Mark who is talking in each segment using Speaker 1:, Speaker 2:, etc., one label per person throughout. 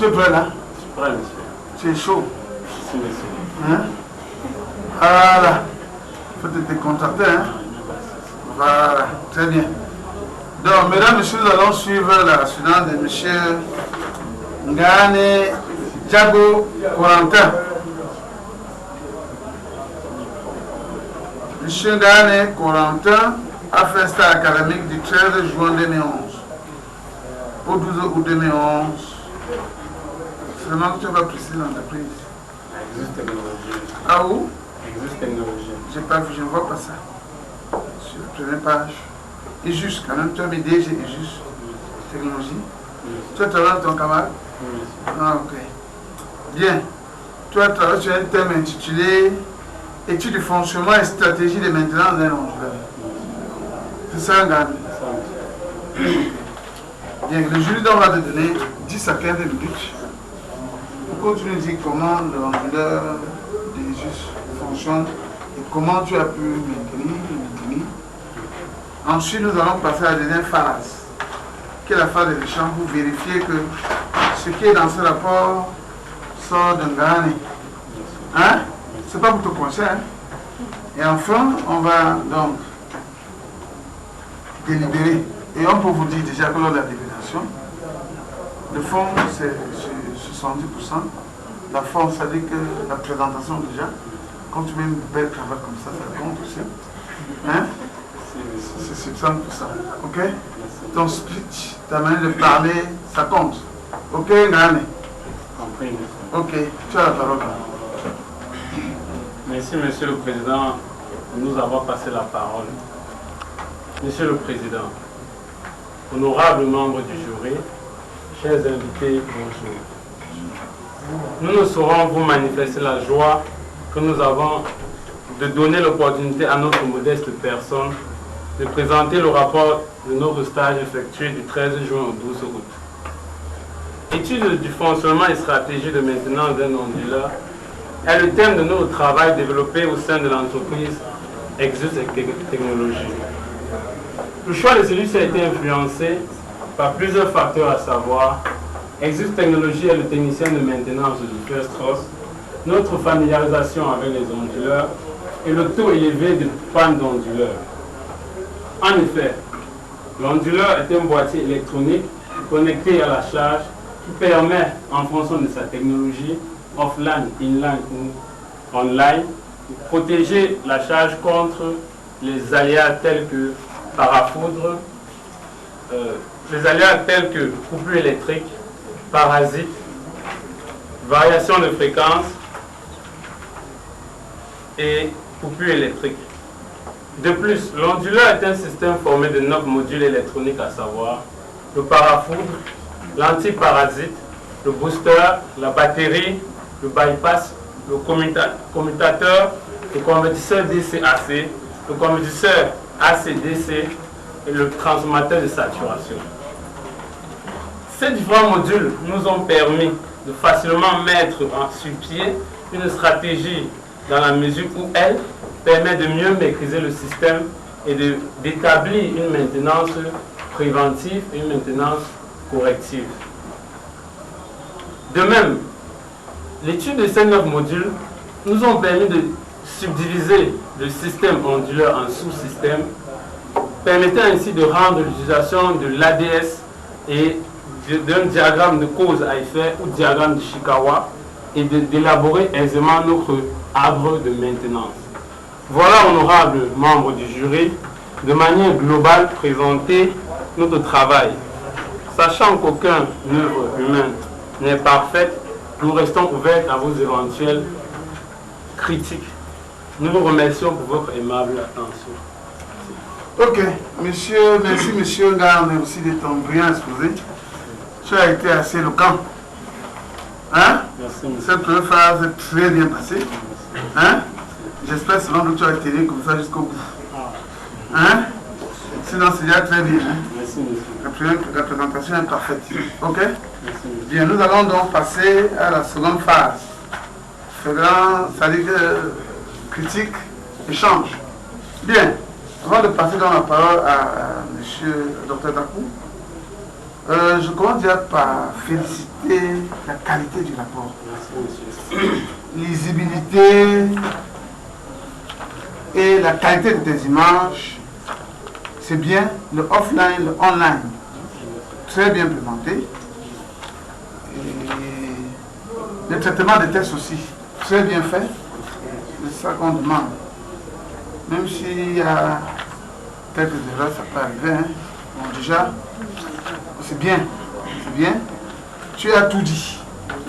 Speaker 1: Tu es prêt là?
Speaker 2: Je suis prêt, monsieur.
Speaker 1: Tu es chaud?
Speaker 2: Si, monsieur.
Speaker 1: Hein? Voilà. Il faut te décontracter, hein? Voilà, très bien. Donc, mesdames et messieurs, nous allons suivre la suivante de monsieur Ngane Djago Corentin. Monsieur Ngane Corentin a fait un stage académique du 13 juin 2011 au 12 août 2011. Seulement que tu vas préciser l'entreprise.
Speaker 2: Exus Technologie.
Speaker 1: Ah où?
Speaker 2: Exus Technologie.
Speaker 1: J'ai pas vu, je ne vois pas ça. Sur la première page. Et juste, quand même, tu as mis DG et juste technologie. Tu as travaillé dans ton camarade?
Speaker 2: Oui, monsieur.
Speaker 1: Ah, ok. Bien. Tu as travaillé sur un thème intitulé Études de fonctionnement et stratégie de maintenance d'un onduleur. C'est ça, un gars? Bien, le jury va te donner 10 à 15 minutes pour que tu nous dises comment l'onduleur des juste fonctionne et comment tu as pu maintenir. Ensuite, nous allons passer à la deuxième phase, qui est la phase de l'échange pour vérifier que ce qui est dans ce rapport sort d'un Ngane. Hein? C'est pas pour te conseiller. Hein? Et enfin, on va donc délibérer. Et on peut vous dire déjà que lors de la délibération, le fond c'est 70%. La forme, ça veut dire que la présentation déjà, quand tu mets une belle cravate comme ça compte aussi. Hein? C'est 60%. Ok? Ton speech, ta manière de parler, ça compte. Ok, Ngane?
Speaker 2: Compris, monsieur.
Speaker 1: Ok, tu as la parole.
Speaker 2: Merci, monsieur le président, de nous avoir passé la parole. Monsieur le président, honorables membres du jury, chers invités, bonjour. Nous ne saurons vous manifester la joie que nous avons de donner l'opportunité à notre modeste personne de présenter le rapport de notre stage effectué du 13 juin au 12 août. Étude du fonctionnement et stratégie de maintenance d'un onduleur est le thème de notre travail développé au sein de l'entreprise Exus Technologie. Le choix de celui-ci a été influencé par plusieurs facteurs, à savoir Exus Technologie est le technicien de maintenance du First Trust, notre familiarisation avec les onduleurs et le taux élevé de panne d'onduleurs. En effet, l'onduleur est un boîtier électronique connecté à la charge qui permet, en fonction de sa technologie, offline, inline ou online, de protéger la charge contre les aléas tels que parafoudre, les aléas tels que coupure électrique, parasites, variation de fréquence et coupure électrique. De plus, l'onduleur est un système formé de 9 modules électroniques, à savoir le parafoudre, l'antiparasite, le booster, la batterie, le bypass, le commutateur, le convertisseur DC-AC, le convertisseur AC-DC et le transformateur de saturation. Ces différents modules nous ont permis de facilement mettre sur pied une stratégie dans la mesure où elle permet de mieux maîtriser le système et d'établir une maintenance préventive et une maintenance corrective. De même, l'étude de ces 9 modules nous ont permis de subdiviser le système onduleur en sous-systèmes, permettant ainsi de rendre l'utilisation de l'ADS et d'un diagramme de cause à effet ou diagramme de Chikawa et d'élaborer aisément notre arbre de maintenance. Voilà, honorables membres du jury, de manière globale présenter notre travail. Sachant qu'aucune œuvre humaine n'est parfaite, nous restons ouverts à vos éventuelles critiques. Nous vous remercions pour votre aimable attention.
Speaker 1: Ok, monsieur, merci monsieur Ngane aussi de ton brillant exposé. Tu as été assez éloquent. Hein?
Speaker 2: Merci, monsieur.
Speaker 1: Cette première phase est très bien passée. Hein? J'espère seulement que tu as été comme ça jusqu'au bout. Hein? Sinon, c'est déjà très bien. Hein?
Speaker 2: Merci, monsieur.
Speaker 1: La présentation est parfaite. Ok?
Speaker 2: Merci, monsieur.
Speaker 1: Bien, nous allons donc passer à la seconde phase. C'est-à-dire critique, échange. Bien, avant de passer dans la parole à monsieur Dr Dakou, Je commence déjà par féliciter la qualité du rapport.
Speaker 2: Merci, monsieur.
Speaker 1: Lisibilité et la qualité de tes images, c'est bien. Le offline, le online, très bien présenté. Et le traitement des textes aussi, très bien fait. C'est ça qu'on demande. Même s'il y a quelques erreurs, ça peut arriver. Hein. Bon, déjà, c'est bien. C'est bien. Tu as tout dit.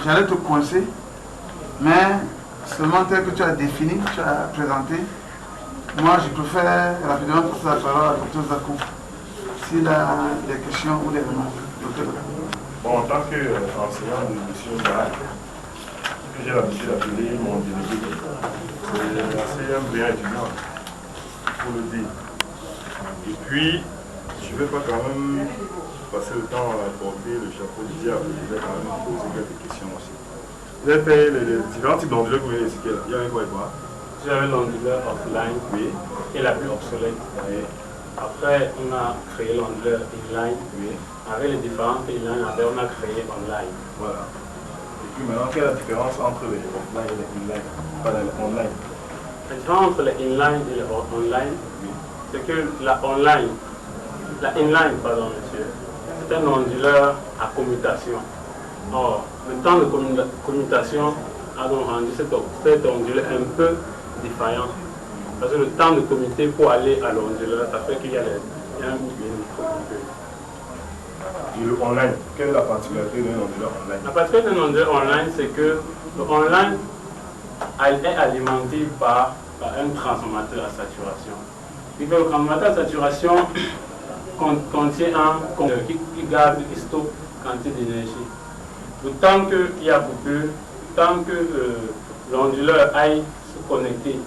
Speaker 1: J'allais te coincer, mais seulement tel que tu as défini, tu as présenté. Moi, je préfère rapidement passer la parole à Dr Zakou, s'il a des questions ou des remarques.
Speaker 3: Bon, en tant qu'enseignant de mission d'art, que j'ai l'habitude d'appeler mon délégué, c'est assez un brillant étudiant, pour le dire. Et puis, je ne vais pas quand même passer le temps à porter le chapeau du diable, je vais quand même poser quelques questions aussi. Vous avez fait les différents types d'onduleurs que vous avez expliqués. Il y avait quoi et quoi?
Speaker 2: J'avais l'onduleur offline,
Speaker 3: Oui.
Speaker 2: qui est la plus obsolète.
Speaker 3: Oui.
Speaker 2: Après, on a créé l'onduleur inline.
Speaker 3: Oui.
Speaker 2: Avec les différentes inline, après, on a créé online.
Speaker 3: Voilà. Et puis maintenant, quelle est la différence entre les offline et les inline? Pas les online.
Speaker 2: La différence entre les inline et les online,
Speaker 3: Oui.
Speaker 2: c'est que la inline, pardon monsieur, c'est un onduleur à commutation. Or, le temps de commutation a donc rendu cet onduleur un peu défaillant. Parce que le temps de commuter pour aller à l'onduleur, ça fait qu'il y a un micro-coupure.
Speaker 3: Et le online, quelle est la particularité d'un onduleur online?
Speaker 2: La particularité d'un onduleur online, c'est que le online est alimenté par un transformateur à saturation. Et que le transformateur à saturation contient un compteur qui garde, qui stocke quantité d'énergie. Le temps qu'il y a coupure, tant que l'onduleur aille se connecter,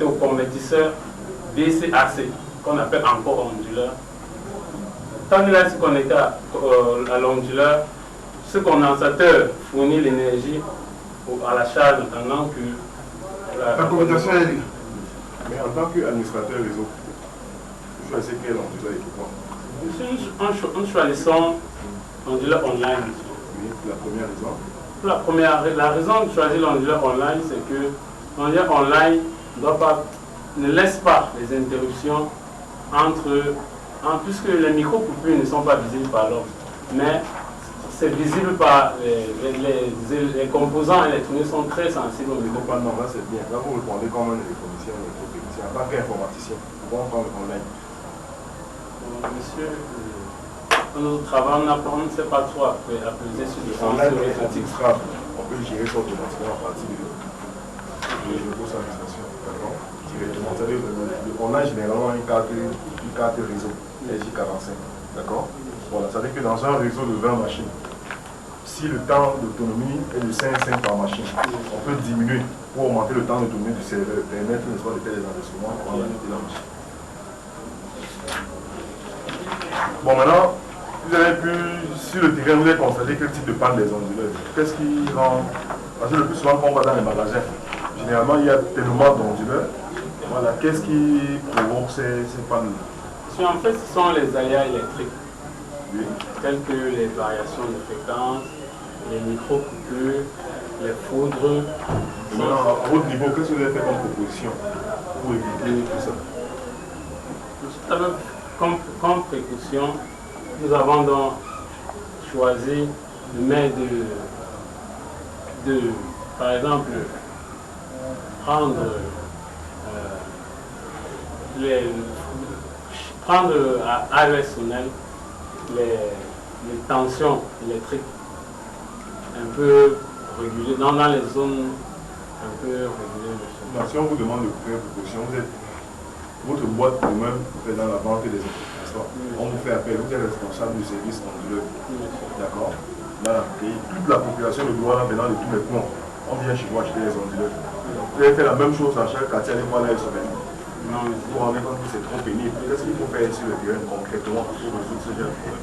Speaker 2: au convertisseur DC-AC, qu'on appelle encore onduleur. Tant qu'il aille se connecter à l'onduleur, ce condensateur fournit l'énergie à la charge en attendant que
Speaker 1: La communication est libre.
Speaker 3: Mais en tant qu'administrateur réseau, vous choisissez quel onduleur et pourquoi?
Speaker 2: Nous choisissons l'onduleur online.
Speaker 3: Oui, la première raison.
Speaker 2: La raison de choisir l'onduleur online, c'est que l'onduleur online ne laisse pas les interruptions puisque les micro-coupures ne sont pas visibles par l'homme, mais c'est visible par les composants électroniques sont très sensibles au micro-coupures.
Speaker 3: Non, là c'est bien. Là vous répondez comme un électronicien ou électrotechnicien. En tant qu'informaticien, pourquoi on parle online?
Speaker 2: Monsieur, dans notre travail, on ne sait pas trop appeler sur le sens
Speaker 3: Online est
Speaker 2: pratique.
Speaker 3: administrable. On peut gérer ça automatiquement à partir de grosse administration. D'accord? Directement. C'est-à-dire on a généralement une carte réseau RJ45. D'accord? Voilà. C'est-à-dire que dans un réseau de 20 machines, si le temps d'autonomie est de 5 par machine, on peut diminuer pour augmenter le temps d'autonomie du serveur, permettre de faire des enregistrements avant d'arrêter la machine. Bon, maintenant, vous avez pu, sur le terrain, vous avez constaté quel type de panne des onduleurs. Qu'est-ce qui rend. Parce que le plus souvent, quand on va dans les magasins, généralement, il y a tellement d'onduleurs. Voilà, qu'est-ce qui provoque ces pannes-là?
Speaker 2: En fait, ce sont les aléas électriques,
Speaker 3: Oui.
Speaker 2: telles que les variations de fréquence, les micro-coupures, les foudres.
Speaker 3: Et maintenant, à votre niveau, qu'est-ce que vous avez fait comme proposition pour éviter tout ça?
Speaker 2: Comme précaution, nous avons donc choisi de mettre par exemple, prendre à l'ESONEL les tensions électriques un peu régulées dans les zones un peu régulées.
Speaker 3: Non, si on vous demande de faire une proposition, votre boîte vous-même fait dans la vente des électrons. On vous fait appel, vous êtes responsable du service onduleur. D'accord? Là, et toute la population de Douala, maintenant de tous les coins, on vient chez vous acheter les onduleurs. Vous avez fait la même chose dans chaque quartier, allez voir là, ils sont venus.
Speaker 2: Non,
Speaker 3: Vous vous rendez compte que c'est trop pénible. Qu'est-ce qu'il faut faire sur le terrain concrètement pour résoudre ce genre de problème?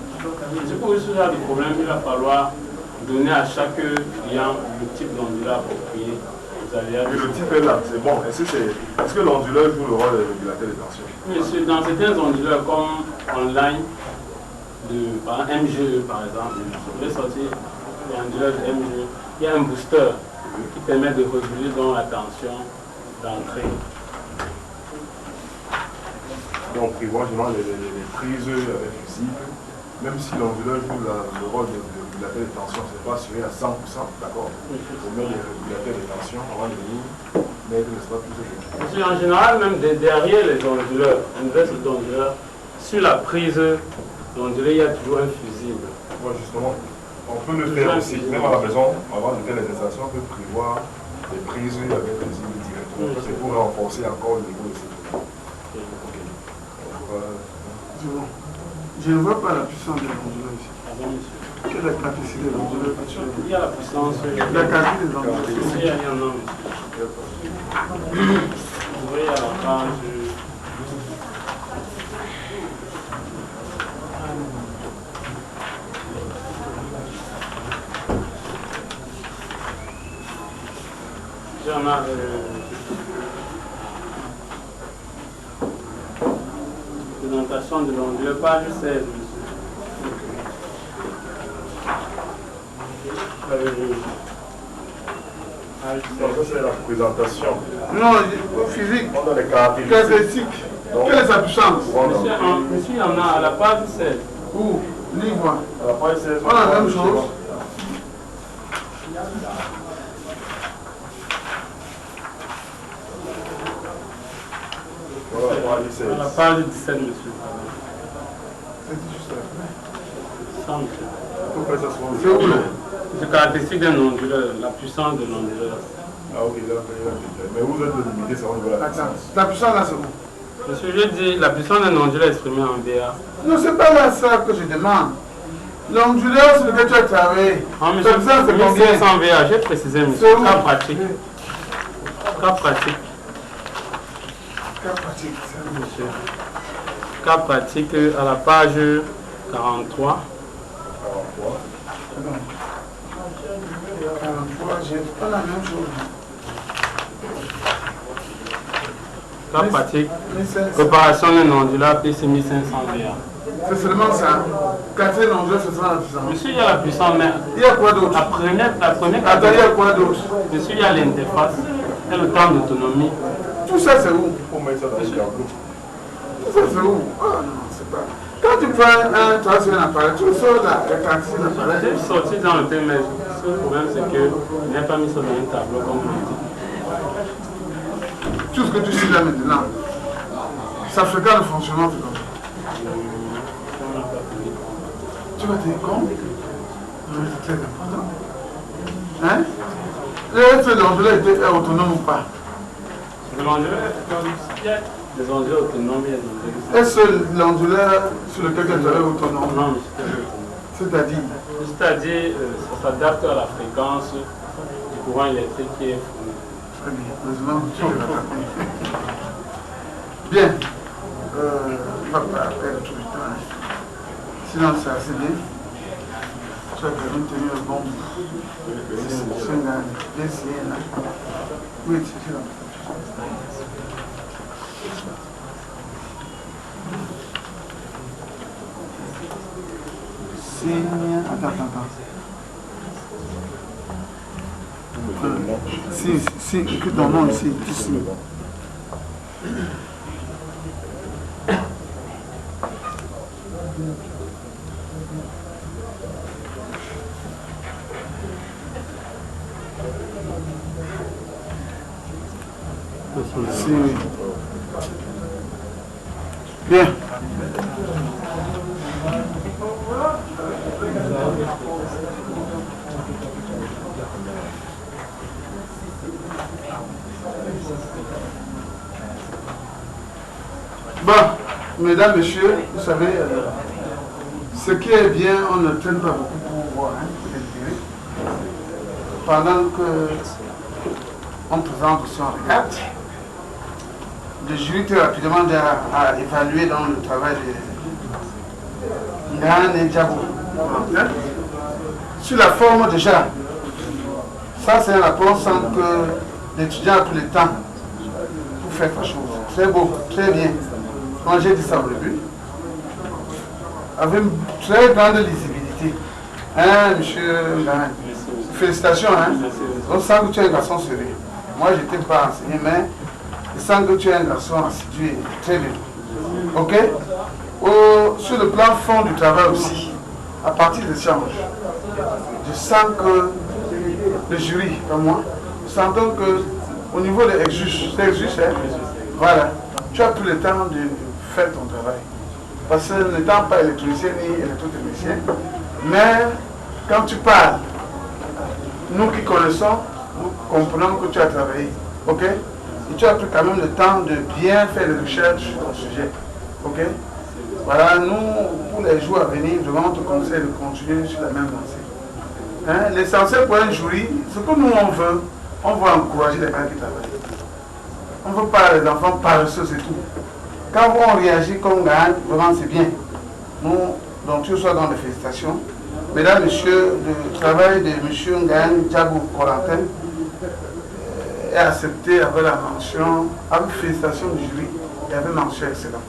Speaker 2: pour ce genre de problème, il va falloir donner à chaque client le type d'onduleur approprié.
Speaker 3: Mais le type est là, c'est bon. Est-ce que l'onduleur joue le rôle de régulateur de tension?
Speaker 2: Monsieur, dans certains onduleurs comme online, par MGE par exemple. Je vais sortir l'onduleur de MGE. Il y a un booster qui permet de réguler donc la tension d'entrée.
Speaker 3: Donc, prévoir les prises avec fusible, même si l'onduleur joue le rôle de régulateur de tension, ce n'est pas assuré à 100%, d'accord? Il faut mettre les régulateurs de tension avant de venir mettre l'espace plus élevé.
Speaker 2: Monsieur, en général, même derrière les onduleurs, inverse d'onduleurs, sur la prise d'onduleur, il y a toujours un fusible.
Speaker 3: Oui, justement, on peut le faire aussi, même à la maison, avant de faire les installations, on peut prévoir des prises avec fusible directement. C'est pour renforcer encore le niveau de sécurité.
Speaker 1: Je ne vois pas la puissance de l'onduleur ici.
Speaker 2: Pardon, monsieur.
Speaker 1: Quelle est la capacité de l'onduleur?
Speaker 2: Il y a la puissance.
Speaker 1: La qualité de l'onduleur.
Speaker 2: Ici, il y en a, monsieur. Vous voyez à la page. Il y en a. Présentation de l'onduleur, page 16, monsieur.
Speaker 3: Donc, ça, c'est la présentation.
Speaker 1: Non, physique.
Speaker 3: On a les caractéristiques.
Speaker 1: Caractéristique. Quelle est sa puissance?
Speaker 2: Monsieur, il y en a à la page 16.
Speaker 1: Où? Livre.
Speaker 3: À la page 16,
Speaker 1: On a la même chose.
Speaker 3: Voilà, la page 16.
Speaker 2: À la page 17, monsieur.
Speaker 1: C'est juste après.
Speaker 2: Ça, monsieur.
Speaker 3: Il faut faire ça souvent.
Speaker 1: C'est où là?
Speaker 2: C'est caractéristique d'un onduleur, la puissance de l'onduleur.
Speaker 3: Ah, ok, là, mais vous êtes limité, ça, on veut la
Speaker 1: Attends,
Speaker 3: puissance.
Speaker 1: ta puissance là c'est où?
Speaker 2: Monsieur, je dis la puissance d'un onduleur exprimée en VA.
Speaker 1: Non, c'est pas là ça que je demande. L'onduleur sur lequel tu as travaillé.
Speaker 2: Ah, monsieur,
Speaker 1: Ta puissance c'est combien?
Speaker 2: 1500 VA, j'ai précisé, monsieur.
Speaker 1: C'est où?
Speaker 2: Cas pratique. Cas pratique,
Speaker 1: Cas pratique, c'est où?
Speaker 2: monsieur. Cas pratique à la page 43.
Speaker 1: 43, j'ai pas la même chose.
Speaker 2: Cas pratique,
Speaker 1: Mais c'est
Speaker 2: préparation d'un onduleur PC 1500 VA.
Speaker 1: seulement ça. Quatrième l'onduleur, c'est seulement la puissance.
Speaker 2: Monsieur, il y a la puissance, mais
Speaker 1: Il y a quoi d'autre?
Speaker 2: la première
Speaker 1: Attends, il y a quoi d'autre?
Speaker 2: monsieur, il y a l'interface, il y a le temps d'autonomie.
Speaker 1: Tout ça c'est où?
Speaker 3: Il faut mettre ça dans le tableau.
Speaker 1: Tout ça c'est où? Ah non, c'est pas. Quand tu prends un travail sur un appareil, tu sors la caractéristique de l'appareil.
Speaker 2: J'ai sorti dans le thème, mais le problème c'est que je n'ai pas mis ça dans un tableau comme vous le dites.
Speaker 1: Tout ce que tu sais là maintenant, ça fréquente le fonctionnement, c'est comme ça. Tu vas te compte? C'est très important. Hein? Est-ce que l'onduleur est autonome ou pas?
Speaker 2: L'onduleur, il y a des onduleurs autonomes, il y a des onduleurs.
Speaker 1: Est-ce que l'onduleur sur lequel tu es autonome?
Speaker 2: Non, mais
Speaker 1: C'est-à-dire?
Speaker 2: c'est-à-dire, ça s'adapte à la fréquence du courant électrique qui est fourni.
Speaker 1: Très bien. Heureusement que tu l'as tapé. Bien. On va pas perdre tout le temps. Sinon, c'est assez bien. Tu as quand même tenu le bon. C'est un gars. Bien essayé là. Oui, c'est là. Signe. Attends. Si, écoute ton nom ici, ici. Si. Bien. Bon, mesdames, messieurs, vous savez, ce qui est bien, on ne traîne pas beaucoup pour voir, hein, pendant que on présente aussi, on regarde. Le jury très rapidement a évalué dans le travail de Yann et Djabou. Sur la forme déjà, ça c'est un rapport sans que l'étudiant a pris le temps pour faire quelque chose. Très beau, très bien. Quand j'ai dit ça au début, avec une très grande lisibilité. Hein, monsieur Ngagne? Félicitations, hein. On sent que tu es un garçon sérieux. Moi, je n'étais pas enseigné, mais je sens que tu es un garçon assidu et très bien. Ok? Sur le plan fond du travail aussi, à partir des échanges, je sens que le jury, comme moi, nous sentons qu'au niveau des ex-juges, c'est ex-juges, hein? Voilà, tu as pris le temps de faire ton travail. Parce que n'étant pas électricien ni électrotechnicien, mais quand tu parles, nous qui connaissons, nous comprenons que tu as travaillé. Ok? Et tu as pris quand même le temps de bien faire les recherches sur ton sujet. Ok? Voilà, nous, pour les jours à venir, vraiment, on te conseille de continuer sur la même lancée. Hein? L'essentiel pour un jury, ce que nous on veut encourager les gens qui travaillent. On ne veut pas les enfants paresseux, c'est tout. Quand on réagit comme Ngagne, vraiment c'est bien. Nous, donc tu sois dans les félicitations. Mesdames, messieurs, le travail de M. Ngagne Djagou Corentin est accepté avec la mention, avec félicitations du jury et avec mention excellente.